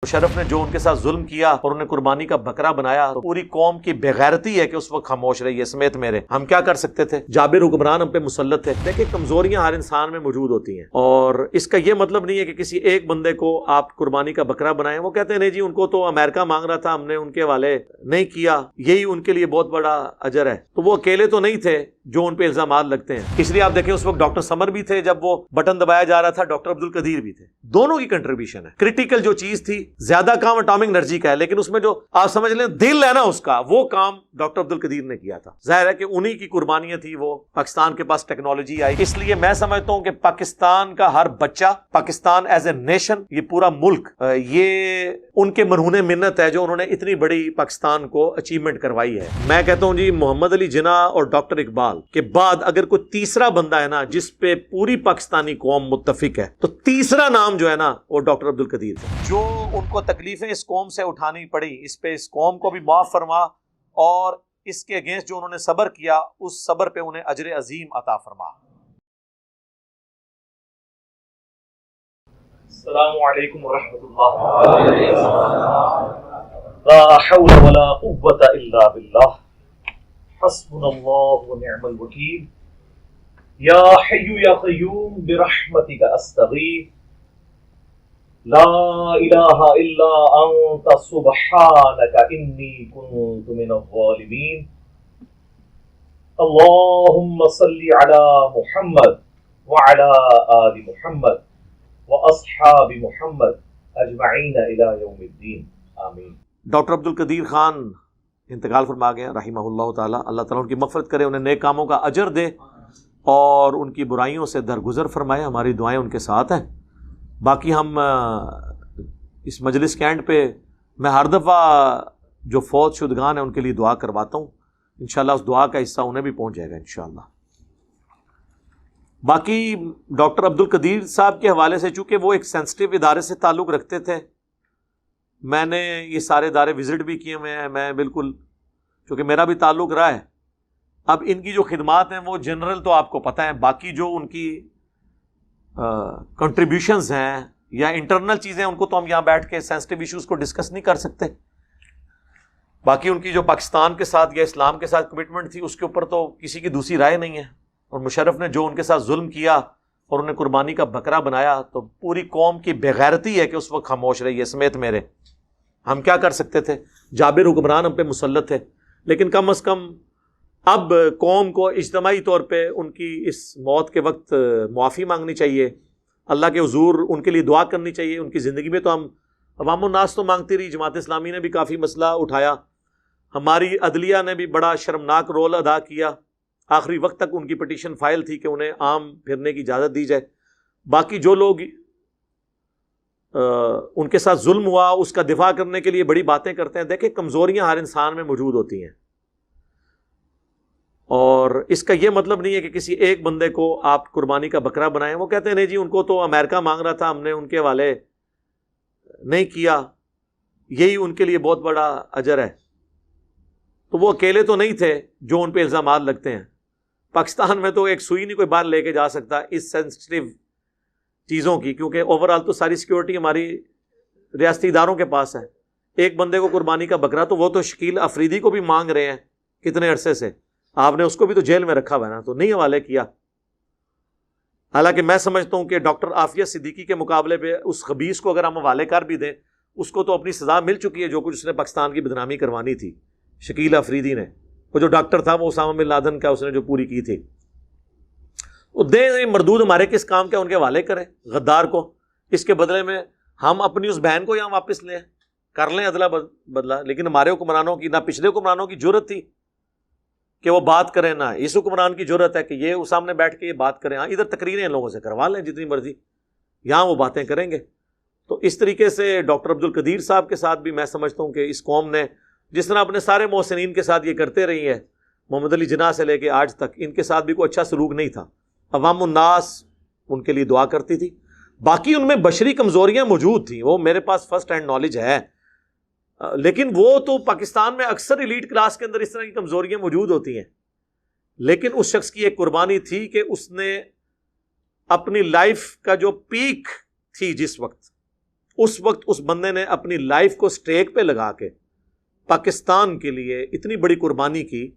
مشرف نے جو ان کے ساتھ ظلم کیا اور انہیں قربانی کا بکرا بنایا تو پوری قوم کی بغیرتی ہے کہ اس وقت خاموش رہی ہے سمیت میرے. ہم کیا کر سکتے تھے؟ جابر حکمران ہم پہ مسلط تھے. دیکھیں کمزوریاں ہر انسان میں موجود ہوتی ہیں اور اس کا یہ مطلب نہیں ہے کہ کسی ایک بندے کو آپ قربانی کا بکرا بنائیں. وہ کہتے ہیں نہیں جی ان کو تو امریکہ مانگ رہا تھا، ہم نے ان کے حوالے نہیں کیا، یہی ان کے لیے بہت بڑا اجر ہے. تو وہ اکیلے تو نہیں تھے جو ان پہ الزامات لگتے ہیں. اس لیے آپ دیکھیں اس وقت ڈاکٹر سمر بھی تھے جب وہ بٹن دبایا جا رہا تھا، ڈاکٹر عبد القدیر بھی تھے. دونوں کی کنٹریبیوشن ہے. کرٹیکل جو چیز تھی، زیادہ کام اٹامک انرجی کا ہے لیکن اس میں جو آپ سمجھ لیں دل ہے نا اس کا، وہ کام ڈاکٹر عبد القدیر نے کیا تھا. ظاہر ہے کہ انہی کی قربانیاں تھی. وہ پاکستان کے پاس ٹیکنالوجی آئی. اس لیے میں سمجھتا ہوں کہ پاکستان کا ہر بچہ، پاکستان ایز اے نیشن، یہ پورا ملک، یہ ان کے مرہون منت ہے جو انہوں نے اتنی بڑی پاکستان کو اچیومنٹ کروائی ہے. میں کہتا ہوں جی محمد علی جناح اور ڈاکٹر اقبال کے بعد اگر کوئی تیسرا بندہ ہے نا جس پہ پوری پاکستانی قوم متفق ہے تو تیسرا نام جو ہے نا وہ ڈاکٹر عبد القدیر ہے. جو ان کو تکلیفیں اس قوم سے اٹھانی پڑی، اس پہ اس قوم کو بھی معاف فرما اور اس کے اگینسٹ جو انہوں نے صبر کیا اس صبر پہ انہیں اجر عظیم عطا فرما. السلام علیکم ورحمۃ اللہ. لا حول ولا قوة الا باللہ، حسبنا اللہ ونعم الوکیل. یا حی یا قیوم برحمتک استغیث، لا الہ الا انت سبحانک انی کنت من الظالمین. اللہم صلی علی محمد وعلی آل محمد واصحاب محمد اجمعین الی یوم الدین، آمین. ڈاکٹر عبد القدیر خان انتقال فرما گئے رحمہ اللہ تعالی. اللہ تعالیٰ ان کی مغفرت کرے، انہیں نیک کاموں کا اجر دے اور ان کی برائیوں سے درگزر فرمائے. ہماری دعائیں ان کے ساتھ ہیں. باقی ہم اس مجلس کے اینڈ پہ میں ہر دفعہ جو فوت شدگان ہیں ان کے لیے دعا کرواتا ہوں. انشاءاللہ اس دعا کا حصہ انہیں بھی پہنچ جائے گا انشاءاللہ. باقی ڈاکٹر عبد القدیر صاحب کے حوالے سے چونکہ وہ ایک سینسٹیو ادارے سے تعلق رکھتے تھے، میں نے یہ سارے ادارے وزٹ بھی کیے ہوئے ہیں. میں بالکل چونکہ میرا بھی تعلق رہا ہے. اب ان کی جو خدمات ہیں وہ جنرل تو آپ کو پتہ ہیں، باقی جو ان کی کنٹریبیوشنز ہیں یا انٹرنل چیزیں ان کو تو ہم یہاں بیٹھ کے سینسٹیو ایشوز کو ڈسکس نہیں کر سکتے. باقی ان کی جو پاکستان کے ساتھ یا اسلام کے ساتھ کمٹمنٹ تھی اس کے اوپر تو کسی کی دوسری رائے نہیں ہے. اور مشرف نے جو ان کے ساتھ ظلم کیا اور انہیں قربانی کا بکرا بنایا تو پوری قوم کی بغیرتی ہے کہ اس وقت خاموش رہی ہے سمیت میرے. ہم کیا کر سکتے تھے؟ جابر حکمران ہم پہ مسلط تھے لیکن کم از کم اب قوم کو اجتماعی طور پہ ان کی اس موت کے وقت معافی مانگنی چاہیے، اللہ کے حضور ان کے لیے دعا کرنی چاہیے. ان کی زندگی میں تو ہم عوام الناس تو مانگتی رہی، جماعت اسلامی نے بھی کافی مسئلہ اٹھایا، ہماری عدلیہ نے بھی بڑا شرمناک رول ادا کیا. آخری وقت تک ان کی پٹیشن فائل تھی کہ انہیں عام پھرنے کی اجازت دی جائے. باقی جو لوگ ان کے ساتھ ظلم ہوا اس کا دفاع کرنے کے لیے بڑی باتیں کرتے ہیں. دیکھیں کمزوریاں ہر انسان میں موجود ہوتی ہیں اور اس کا یہ مطلب نہیں ہے کہ کسی ایک بندے کو آپ قربانی کا بکرا بنائیں. وہ کہتے ہیں نہیں جی ان کو تو امریکہ مانگ رہا تھا، ہم نے ان کے حوالے نہیں کیا، یہی ان کے لیے بہت بڑا اجر ہے. تو وہ اکیلے تو نہیں تھے جو ان پہ الزامات لگتے ہیں. پاکستان میں تو ایک سوئی نہیں کوئی باہر لے کے جا سکتا اس سینسٹیو چیزوں کی، کیونکہ اوور آل تو ساری سیکیورٹی ہماری ریاستی اداروں کے پاس ہے. ایک بندے کو قربانی کا بکرا تو وہ تو شکیل افریدی کو بھی مانگ رہے ہیں کتنے عرصے سے، آپ نے اس کو بھی تو جیل میں رکھا ہوا ہے نا، تو نہیں حوالے کیا. حالانکہ میں سمجھتا ہوں کہ ڈاکٹر عافیہ صدیقی کے مقابلے پہ اس خبیث کو اگر ہم حوالے کر بھی دیں اس کو تو اپنی سزا مل چکی ہے جو کچھ اس نے پاکستان کی بدنامی کروانی تھی. شکیل افریدی نے، وہ جو ڈاکٹر تھا وہ اسامہ بن لادن کا اس نے جو پوری کی تھی، وہ دیں مردود ہمارے کس کام کے ان کے حوالے کریں غدار کو. اس کے بدلے میں ہم اپنی اس بہن کو یہاں واپس لیں، کر لیں ادلا بدلا. لیکن ہمارے حکمرانوں کی نہ پچھلے حکمرانوں کی جرت تھی کہ وہ بات کریں، نہ اس حکمران کی جرت ہے کہ یہ سامنے بیٹھ کے یہ بات کریں. ہاں ادھر تقریریں ان لوگوں سے کروا لیں جتنی مرضی، یہاں وہ باتیں کریں گے. تو اس طریقے سے ڈاکٹر عبد القدیر صاحب کے ساتھ بھی میں سمجھتا ہوں کہ اس قوم نے جس طرح اپنے سارے محسنین کے ساتھ یہ کرتے رہی ہے، محمد علی جناح سے لے کے آج تک ان کے ساتھ بھی کوئی اچھا سلوک نہیں تھا. عوام الناس ان کے لیے دعا کرتی تھی. باقی ان میں بشری کمزوریاں موجود تھیں، وہ میرے پاس فرسٹ ہینڈ نالج ہے، لیکن وہ تو پاکستان میں اکثر ایلیٹ کلاس کے اندر اس طرح کی کمزوریاں موجود ہوتی ہیں. لیکن اس شخص کی ایک قربانی تھی کہ اس نے اپنی لائف کا جو پیک تھی جس وقت اس وقت اس بندے نے اپنی لائف کو سٹیک پہ لگا کے پاکستان کے لیے اتنی بڑی قربانی کی.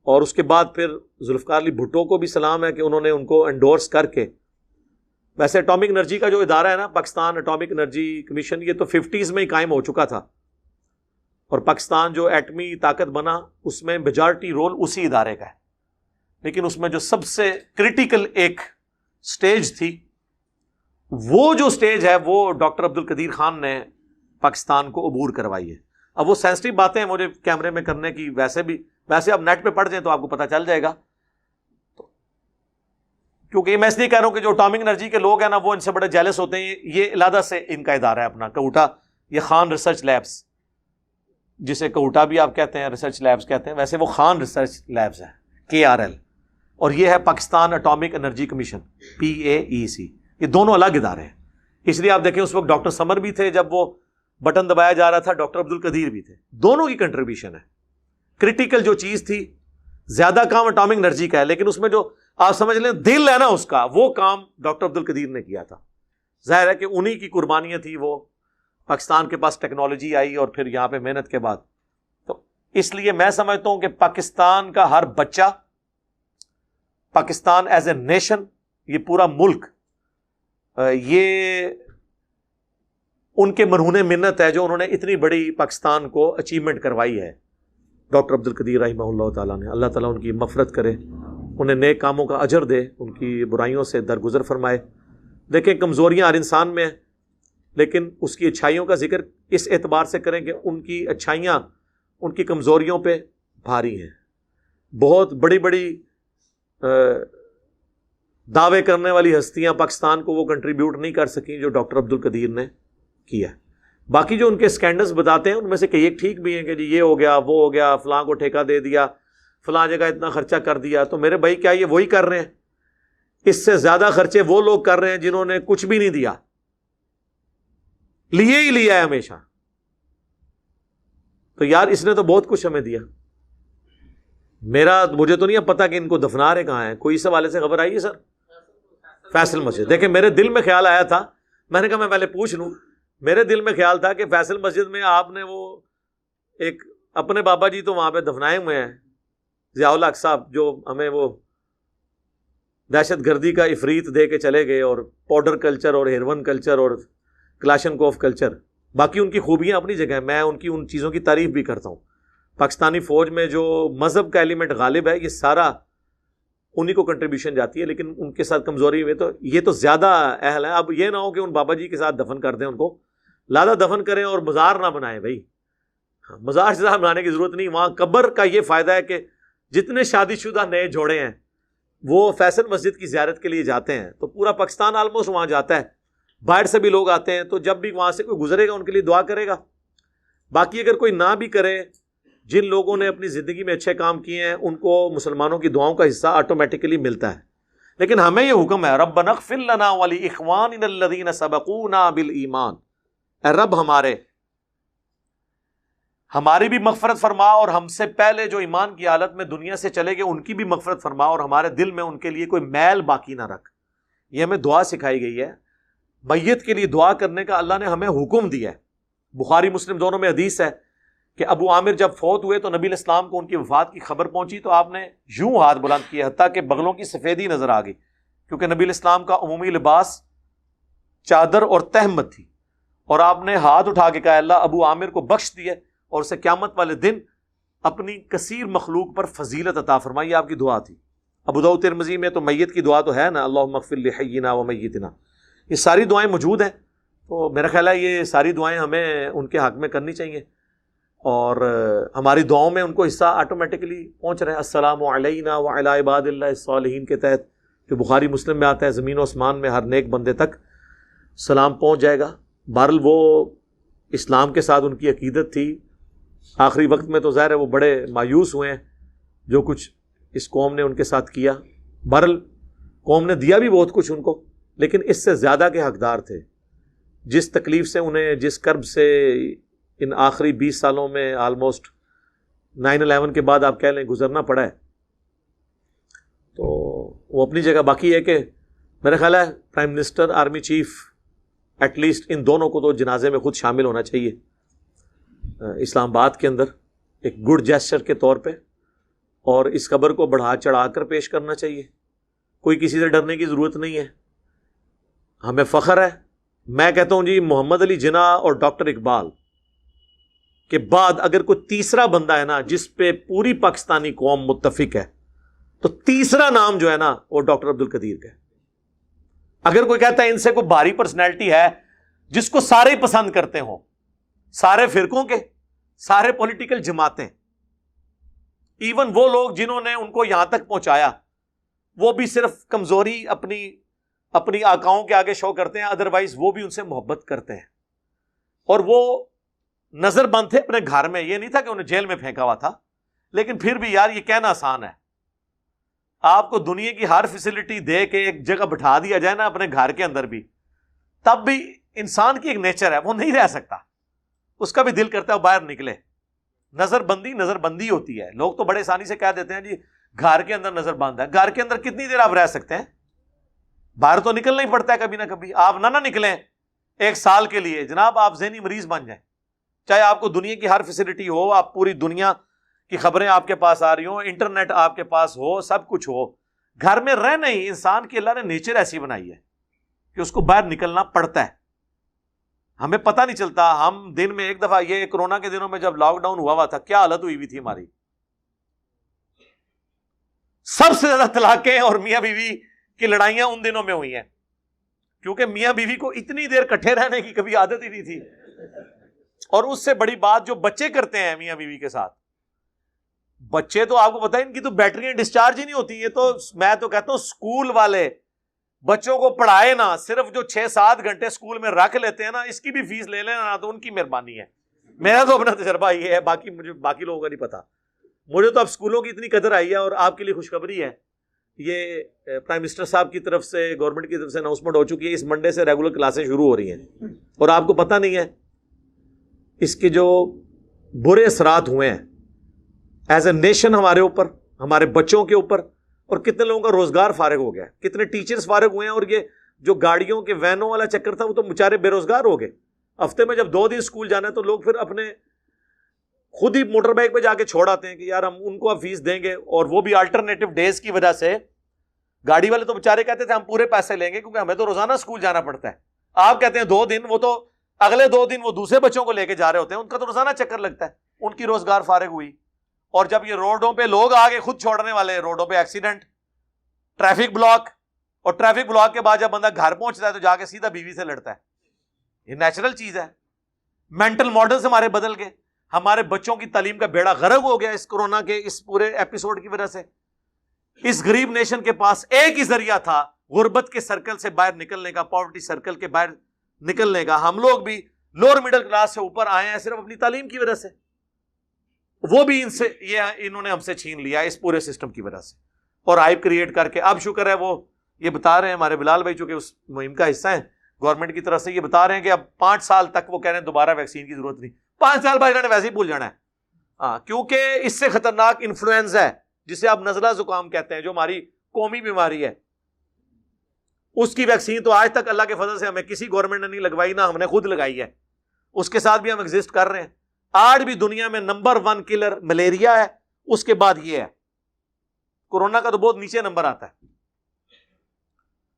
اور اس کے بعد پھر ذوالفقار علی بھٹو کو بھی سلام ہے کہ انہوں نے ان کو انڈورس کر کے. ویسے اٹامک انرجی کا جو ادارہ ہے نا، پاکستان اٹامک انرجی کمیشن، یہ تو 50s میں ہی قائم ہو چکا تھا، اور پاکستان جو ایٹمی طاقت بنا اس میں میجارٹی رول اسی ادارے کا ہے. لیکن اس میں جو سب سے کرٹیکل ایک سٹیج تھی، وہ جو سٹیج ہے وہ ڈاکٹر عبد القدیر خان نے پاکستان کو عبور کروائی ہے. اب وہ سینسٹیو باتیں ہیں مجھے کیمرے میں کرنے کی، ویسے آپ نیٹ پہ پڑھ جائیں تو آپ کو پتہ چل جائے گا. کیونکہ میں اس لیے کہہ رہا ہوں کہ جو اٹامک انرجی کے لوگ ہیں نا، وہ ان سے بڑے جیلس ہوتے ہیں. یہ علیحدہ سے ان کا ادارہ ہے اپنا کوٹا، یہ خان ریسرچ لیبس، جسے کوٹا بھی آپ کہتے ہیں، ریسرچ لیبس کہتے ہیں، ویسے وہ خان ریسرچ لیبس ہے، KRL. اور یہ ہے Pakistan atomic energy commission, PAEC. یہ دونوں الگ ادارے ہیں. اس لیے آپ دیکھیں اس وقت ڈاکٹر سمر بھی تھے جب وہ بٹن دبایا جا رہا تھا، ڈاکٹر عبد القدیر بھی تھے. دونوں کی کنٹریبیوشن ہے. کرٹیکل جو چیز تھی، زیادہ کام اٹامک انرجی کا ہے، لیکن اس میں جو آپ سمجھ لیں دل ہے نا اس کا، وہ کام ڈاکٹر عبد القدیر نے کیا تھا. ظاہر ہے کہ انہی کی قربانیاں تھی. وہ پاکستان کے پاس ٹیکنالوجی آئی اور پھر یہاں پہ محنت کے بعد. تو اس لیے میں سمجھتا ہوں کہ پاکستان کا ہر بچہ، پاکستان ایز اے نیشن، یہ پورا ملک، یہ ان کے مرہون منت ہے جو انہوں نے اتنی بڑی پاکستان کو اچیومنٹ کروائی ہے. ڈاکٹر عبد القدیر رحمہ اللہ تعالیٰ نے، اللہ تعالیٰ ان کی مغفرت کرے، انہیں نیک کاموں کا اجر دے، ان کی برائیوں سے درگزر فرمائے. دیکھیں کمزوریاں ہر انسان میں ہیں، لیکن اس کی اچھائیوں کا ذکر اس اعتبار سے کریں کہ ان کی اچھائیاں ان کی کمزوریوں پہ بھاری ہیں. بہت بڑی بڑی دعوے کرنے والی ہستیاں پاکستان کو وہ کنٹریبیوٹ نہیں کر سکیں جو ڈاکٹر عبد القدیر نے کیا. باقی جو ان کے سکینڈلز بتاتے ہیں ان میں سے کئی ایک ٹھیک بھی ہیں کہ جی یہ ہو گیا، وہ ہو گیا، فلاں کو ٹھیکہ دے دیا، فلاں جگہ اتنا خرچہ کر دیا. تو میرے بھائی کیا یہ وہی کر رہے ہیں؟ اس سے زیادہ خرچے وہ لوگ کر رہے ہیں جنہوں نے کچھ بھی نہیں دیا، لیے ہی لیا ہے ہمیشہ. تو یار اس نے تو بہت کچھ ہمیں دیا. مجھے تو نہیں پتا کہ ان کو دفنا رہے کہاں ہیں. کوئی اس حوالے سے خبر آئی ہے سر؟ فیصل مسجد. دیکھیں میرے دل میں خیال آیا تھا، میں نے کہا میں پہلے پوچھ لوں. میرے دل میں خیال تھا کہ فیصل مسجد میں آپ نے وہ ایک اپنے بابا جی تو وہاں پہ دفنائے ہوئے ہیں، ضیاء الحق صاحب، جو ہمیں وہ دہشت گردی کا افریت دے کے چلے گئے، اور پاؤڈر کلچر اور ہیروئن کلچر اور کلاشنکوف کلچر. باقی ان کی خوبیاں اپنی جگہ ہیں، میں ان کی ان چیزوں کی تعریف بھی کرتا ہوں. پاکستانی فوج میں جو مذہب کا ایلیمنٹ غالب ہے، یہ سارا انہی کو کنٹریبیوشن جاتی ہے، لیکن ان کے ساتھ کمزوری ہوئی تو یہ تو زیادہ اہل ہے. اب یہ نہ ہو کہ ان بابا جی کے ساتھ دفن کر دیں، ان کو لادہ دفن کریں اور مزار نہ بنائیں. بھائی مزار شزار بنانے کی ضرورت نہیں. وہاں قبر کا یہ فائدہ ہے کہ جتنے شادی شدہ نئے جوڑے ہیں وہ فیصل مسجد کی زیارت کے لیے جاتے ہیں. تو پورا پاکستان آلموسٹ وہاں جاتا ہے، باہر سے بھی لوگ آتے ہیں. تو جب بھی وہاں سے کوئی گزرے گا ان کے لیے دعا کرے گا. باقی اگر کوئی نہ بھی کرے، جن لوگوں نے اپنی زندگی میں اچھے کام کیے ہیں ان کو مسلمانوں کی دعاؤں کا حصہ آٹومیٹکلی ملتا ہے. لیکن ہمیں یہ حکم ہے ربنا اغفر لنا ولاخواننا الذین سبقونا بالایمان، اے رب ہماری بھی مغفرت فرما، اور ہم سے پہلے جو ایمان کی حالت میں دنیا سے چلے گئے ان کی بھی مغفرت فرما، اور ہمارے دل میں ان کے لیے کوئی میل باقی نہ رکھ. یہ ہمیں دعا سکھائی گئی ہے. میت کے لیے دعا کرنے کا اللہ نے ہمیں حکم دیا ہے. بخاری مسلم دونوں میں حدیث ہے کہ ابو عامر جب فوت ہوئے تو نبی علیہ السلام کو ان کی وفات کی خبر پہنچی تو آپ نے یوں ہاتھ بلند کیے حتیٰ کہ بغلوں کی سفیدی نظر آ گئی، کیونکہ نبی علیہ السلام کا عمومی لباس چادر اور تہمت تھی. اور آپ نے ہاتھ اٹھا کے کہا اللہ ابو عامر کو بخش دیے اور اسے قیامت والے دن اپنی کثیر مخلوق پر فضیلت عطا فرمائی. آپ کی دعا تھی. ابو داؤد ترمذی میں تو میت کی دعا تو ہے نا، اللہم اغفر لحینا و میتنا. یہ ساری دعائیں موجود ہیں. تو میرا خیال ہے یہ ساری دعائیں ہمیں ان کے حق میں کرنی چاہیے، اور ہماری دعاؤں میں ان کو حصہ آٹومیٹکلی پہنچ رہا ہے. السلام علینا وعلی عباد اللہ الصالحین کے تحت جو بخاری مسلم میں آتا ہے، زمین و آسمان میں ہر نیک بندے تک سلام پہنچ جائے گا. بہرحال وہ اسلام کے ساتھ ان کی عقیدت تھی. آخری وقت میں تو ظاہر ہے وہ بڑے مایوس ہوئے ہیں جو کچھ اس قوم نے ان کے ساتھ کیا. بہرحال قوم نے دیا بھی بہت کچھ ان کو، لیکن اس سے زیادہ کے حقدار تھے. جس تکلیف سے انہیں، جس کرب سے ان آخری 20 سالوں میں آلموسٹ 9/11 کے بعد آپ کہہ لیں گزرنا پڑا ہے، تو وہ اپنی جگہ. باقی ہے کہ میرا خیال ہے prime minister, army chief at least ان دونوں کو تو جنازے میں خود شامل ہونا چاہیے اسلام آباد کے اندر ایک گڈ جیسچر کے طور پہ، اور اس خبر کو بڑھا چڑھا کر پیش کرنا چاہیے. کوئی کسی سے ڈرنے کی ضرورت نہیں ہے. ہمیں فخر ہے. میں کہتا ہوں جی محمد علی جناح اور ڈاکٹر اقبال کے بعد اگر کوئی تیسرا بندہ ہے نا جس پہ پوری پاکستانی قوم متفق ہے، تو تیسرا نام جو ہے نا وہ ڈاکٹر عبد القدیر کا ہے. اگر کوئی کہتا ہے ان سے کوئی بھاری پرسنالٹی ہے جس کو سارے پسند کرتے ہوں، سارے فرقوں کے، سارے پولیٹیکل جماعتیں، ایون وہ لوگ جنہوں نے ان کو یہاں تک پہنچایا، وہ بھی صرف کمزوری اپنی آقاؤں کے آگے شو کرتے ہیں، ادروائز وہ بھی ان سے محبت کرتے ہیں. اور وہ نظر بند تھے اپنے گھر میں، یہ نہیں تھا کہ انہیں جیل میں پھینکا ہوا تھا، لیکن پھر بھی یار یہ کہنا آسان ہے. آپ کو دنیا کی ہر فیسلٹی دے کے ایک جگہ بٹھا دیا جائے نا اپنے گھر کے اندر بھی، تب بھی انسان کی ایک نیچر ہے، وہ نہیں رہ سکتا، اس کا بھی دل کرتا ہے باہر نکلے. نظر بندی ہوتی ہے. لوگ تو بڑے آسانی سے کہہ دیتے ہیں جی گھر کے اندر نظر بند ہے. گھر کے اندر کتنی دیر آپ رہ سکتے ہیں؟ باہر تو نکلنا ہی پڑتا ہے کبھی نہ کبھی. آپ نہ نکلیں ایک سال کے لیے، جناب آپ ذہنی مریض بن جائیں. چاہے آپ کو دنیا کی ہر فیسلٹی ہو، آپ پوری دنیا کی خبریں آپ کے پاس آ رہی ہوں، انٹرنیٹ آپ کے پاس ہو، سب کچھ ہو، گھر میں رہ نہیں. انسان کی اللہ نے نیچر ایسی بنائی ہے کہ اس کو باہر نکلنا پڑتا ہے. ہمیں پتہ نہیں چلتا. ہم دن میں ایک دفعہ، یہ کورونا کے دنوں میں جب لاک ڈاؤن ہوا تھا، کیا حالت ہوئی تھی ہماری. سب سے زیادہ طلاقیں اور میاں بیوی کی لڑائیاں ان دنوں میں ہوئی ہیں، کیونکہ میاں بیوی کو اتنی دیر کٹھے رہنے کی کبھی عادت ہی نہیں تھی. اور اس سے بڑی بات جو بچے کرتے ہیں میاں بیوی کے ساتھ، بچے تو آپ کو پتا ہے ان کی تو بیٹریاں ڈسچارج ہی نہیں ہوتی. یہ تو میں تو کہتا ہوں اسکول والے بچوں کو پڑھائے نا، صرف جو 6-7 گھنٹے اسکول میں رکھ لیتے ہیں نا، اس کی بھی فیس لے لینا تو ان کی مہربانی ہے. میرا تو اپنا تجربہ یہ ہے، باقی لوگوں کا نہیں پتا. مجھے تو اب اسکولوں کی اتنی قدر آئی ہے. اور آپ کے لیے خوشخبری ہے، یہ پرائم منسٹر صاحب کی طرف سے، گورنمنٹ کی طرف سے اناؤنسمنٹ ہو چکی ہے، اس منڈے سے ریگولر کلاسیں شروع ہو رہی ہیں. اور آپ کو پتہ نہیں ہے اس کے جو برے اثرات ہوئے ہیں ایز اے نیشن ہمارے اوپر، ہمارے بچوں کے اوپر. اور کتنے لوگوں کا روزگار فارغ ہو گیا، کتنے ٹیچرز فارغ ہوئے ہیں. اور یہ جو گاڑیوں کے وینوں والا چکر تھا، وہ تو بیچارے بے روزگار ہو گئے. ہفتے میں جب 2 دن اسکول جانا ہے تو لوگ پھر اپنے خود ہی موٹر بائک پہ جا کے چھوڑ آتے ہیں کہ یار ہم ان کو اب فیس دیں گے. اور وہ بھی الٹرنیٹو ڈیز کی وجہ سے. گاڑی والے تو بیچارے کہتے تھے ہم پورے پیسے لیں گے کیونکہ ہمیں تو روزانہ اسکول جانا پڑتا ہے. آپ کہتے ہیں 2 دن، وہ تو اگلے 2 دن وہ دوسرے بچوں کو لے کے جا رہے ہوتے ہیں، ان کا تو روزانہ چکر لگتا ہے. ان کی روزگار فارغ ہوئی. اور جب یہ روڈوں پہ لوگ آگے خود چھوڑنے والے، روڈوں پہ ایکسیڈنٹ، ٹریفک بلاک. اور ٹریفک بلاک کے بعد جب بندہ گھر پہنچتا ہے تو جا کے سیدھا بیوی سے لڑتا ہے. یہ نیچرل چیز ہے. مینٹل ماڈلز ہمارے بدل گئے. ہمارے بچوں کی تعلیم کا بیڑا غرق ہو گیا اس کورونا کے اس پورے ایپیسوڈ کی وجہ سے. اس غریب نیشن کے پاس ایک ہی ذریعہ تھا غربت کے سرکل سے باہر نکلنے کا، پاورٹی سرکل کے باہر نکلنے کا. ہم لوگ بھی لوور مڈل کلاس سے اوپر آئے ہیں صرف اپنی تعلیم کی وجہ سے. وہ بھی انہوں نے ہم سے چھین لیا اس پورے سسٹم کی وجہ سے. اور ہائپ کریٹ کر کے اب شکر ہے وہ یہ بتا رہے ہیں ہمارے بلال بھائی، چونکہ اس مہم کا حصہ ہیں گورنمنٹ کی طرف سے، یہ بتا رہے ہیں کہ اب 5 سال تک وہ کہہ رہے ہیں دوبارہ ویکسین کی ضرورت نہیں. 5 سال بعد انہوں نے ویسے ہی بھول جانا ہے. ہاں، کیونکہ اس سے خطرناک انفلوئنزا ہے جسے آپ نزلہ زکام کہتے ہیں، جو ہماری قومی بیماری ہے. اس کی ویکسین تو آج تک اللہ کے فضل سے ہمیں کسی گورنمنٹ نے نہیں لگوائی، نہ ہم نے خود لگائی ہے. اس کے ساتھ بھی ہم ایگزسٹ کر رہے ہیں. آج بھی دنیا میں نمبر 1 کلر ملیریا ہے، اس کے بعد یہ ہے. کورونا کا تو بہت نیچے نمبر آتا ہے.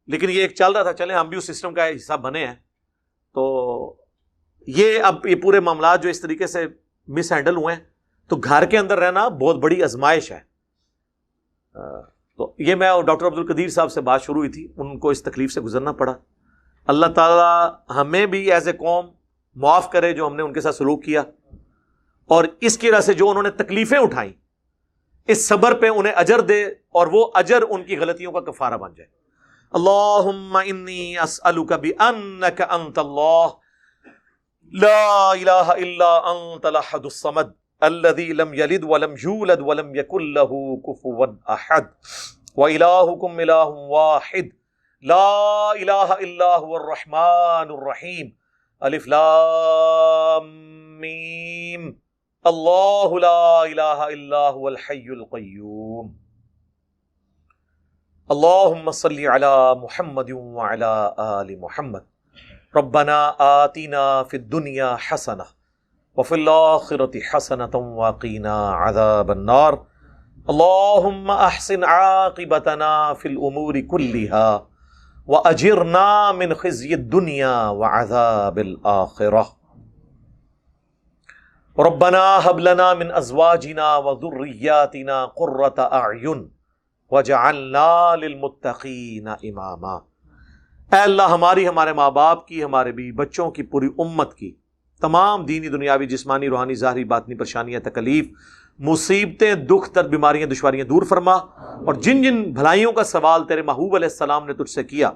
لیکن یہ ایک چل رہا تھا، چلیں ہم بھی اس سسٹم کا حصہ بنے ہیں. تو اب یہ پورے معاملات جو اس طریقے سے مس ہینڈل ہوئے ہیں، تو گھر کے اندر رہنا بہت بڑی آزمائش ہے. تو یہ میں اور ڈاکٹر عبد القدیر صاحب سے بات شروع ہوئی تھی، ان کو اس تکلیف سے گزرنا پڑا. اللہ تعالی ہمیں بھی ایز اے قوم معاف کرے جو ہم نے ان کے ساتھ سلوک کیا، اور اس کی وجہ سے جو انہوں نے تکلیفیں اٹھائیں، اس صبر پہ انہیں اجر دے، اور وہ اجر ان کی غلطیوں کا کفارہ بن جائے. اللہم انی اسألک بانک انت اللہ لا الہ الا انت الاحد الصمد الذی لم یلد ولم یولد ولم یکن له کفوا احد والہکم الہ واحد لا الہ الا هو الرحمن الرحیم الف لام میم اللہ لا الہ الا هو الحی القیوم. اللہم صلی علی محمد وعلی آل محمد ربنا آتنا فی الدنیا حسنہ وفی الآخرۃ حسنۃ وقنا عذاب النار اللہم احسن عاقبتنا فی الامور کلها وأجرنا من خزي الدنيا وعذاب الآخرة ربنا هب لنا من أزواجنا وذرياتنا قرة أعين وجعلنا للمتقين إماما۔ اے اللہ ہمارے ماں باپ کی، ہمارے بھی بچوں کی، پوری امت کی تمام دینی دنیاوی جسمانی روحانی ظاہری باطنی پریشانیاں تکلیف مصیبتیں دکھ درد بیماریاں دشواریاں دور فرما، اور جن جن بھلائیوں کا سوال تیرے محبوب علیہ السلام نے تجھ سے کیا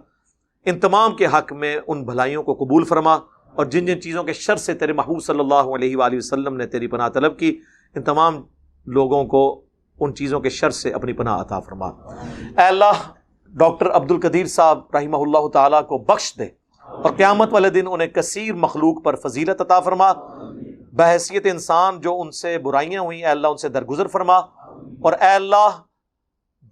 ان تمام کے حق میں ان بھلائیوں کو قبول فرما، اور جن جن چیزوں کے شر سے تیرے محبوب صلی اللہ علیہ وآلہ وسلم نے تیری پناہ طلب کی ان تمام لوگوں کو ان چیزوں کے شر سے اپنی پناہ عطا فرما۔ اے اللہ ڈاکٹر عبد القدیر صاحب رحمہ اللہ تعالیٰ کو بخش دے، اور قیامت والے دن انہیں کثیر مخلوق پر فضیلت عطا فرما، بحیثیت انسان جو ان سے برائیاں ہوئیں اے اللہ ان سے درگزر فرما، اور اے اللہ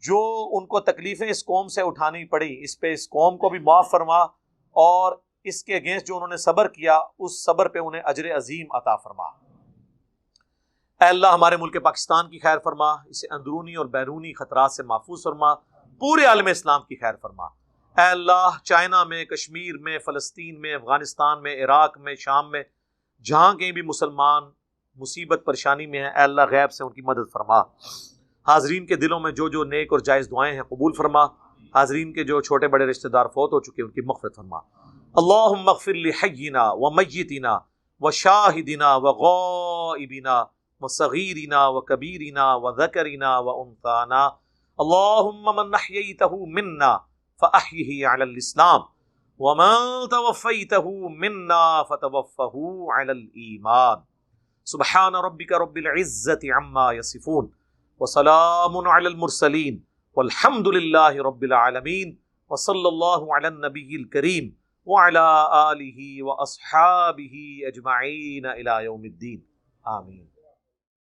جو ان کو تکلیفیں اس قوم سے اٹھانی پڑی اس پہ اس قوم کو بھی معاف فرما، اور اس کے اگینسٹ جو انہوں نے صبر کیا اس صبر پہ انہیں اجر عظیم عطا فرما۔ اے اللہ ہمارے ملک پاکستان کی خیر فرما، اسے اندرونی اور بیرونی خطرات سے محفوظ فرما، پورے عالم اسلام کی خیر فرما۔ اے اللہ چائنا میں، کشمیر میں، فلسطین میں، افغانستان میں، عراق میں، شام میں، جہاں کہیں بھی مسلمان مصیبت پریشانی میں ہیں اے اللہ غیب سے ان کی مدد فرما۔ حاضرین کے دلوں میں جو جو نیک اور جائز دعائیں ہیں قبول فرما، حاضرین کے جو چھوٹے بڑے رشتہ دار فوت ہو چکے ان کی مغفرت فرما۔ اللہم اغفر لحینا ومیتنا وشاہدنا وغائبنا وصغیرنا وکبیرنا وذکرنا وانثانا اللہم من احییتہ منا فاحیہ علی الاسلام ومن توفیتہ منا فتوفہ علی الایمان۔ سبحان ربک رب العزة عما یصفون وسلام علی المرسلین والحمد للہ رب العالمین وصلی اللہ علی النبی الکریم وعلی آلہ واصحابہ اجمعین الی یوم الدین آمین۔